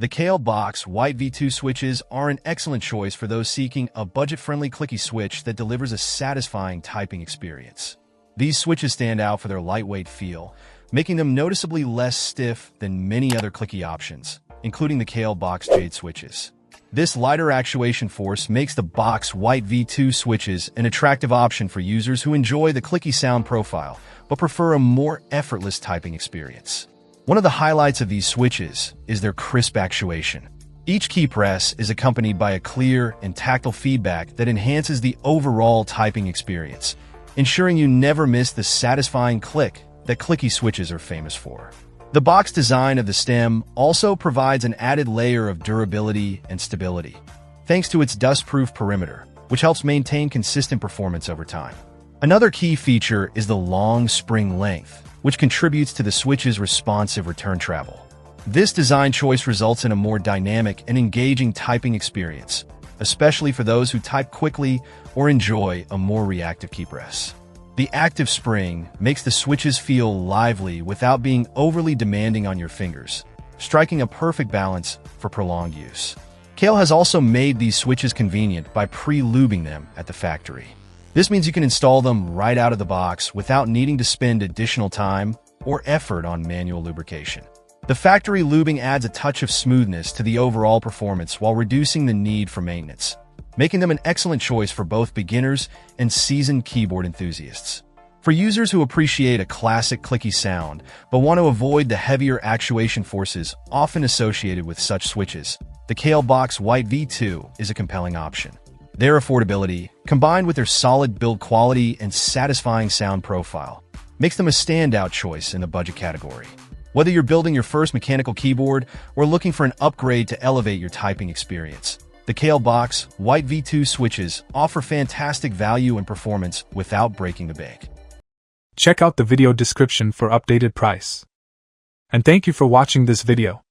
The Kailh Box White V2 switches are an excellent choice for those seeking a budget-friendly clicky switch that delivers a satisfying typing experience. These switches stand out for their lightweight feel, making them noticeably less stiff than many other clicky options, including the Kailh Box Jade switches. This lighter actuation force makes the Box White V2 switches an attractive option for users who enjoy the clicky sound profile but prefer a more effortless typing experience. One of the highlights of these switches is their crisp actuation. Each key press is accompanied by a clear and tactile feedback that enhances the overall typing experience, ensuring you never miss the satisfying click that clicky switches are famous for. The box design of the stem also provides an added layer of durability and stability, thanks to its dust-proof perimeter, which helps maintain consistent performance over time. Another key feature is the long spring length, which contributes to the switch's responsive return travel. This design choice results in a more dynamic and engaging typing experience, especially for those who type quickly or enjoy a more reactive key press. The active spring makes the switches feel lively without being overly demanding on your fingers, striking a perfect balance for prolonged use. Kailh has also made these switches convenient by pre-lubing them at the factory. This means you can install them right out of the box without needing to spend additional time or effort on manual lubrication. The factory lubing adds a touch of smoothness to the overall performance while reducing the need for maintenance, making them an excellent choice for both beginners and seasoned keyboard enthusiasts. For users who appreciate a classic clicky sound but want to avoid the heavier actuation forces often associated with such switches, the Kailh Box White V2 is a compelling option. Their affordability, combined with their solid build quality and satisfying sound profile, makes them a standout choice in the budget category. Whether you're building your first mechanical keyboard or looking for an upgrade to elevate your typing experience, the Kailh Box White V2 switches offer fantastic value and performance without breaking the bank. Check out the video description for updated price. And thank you for watching this video.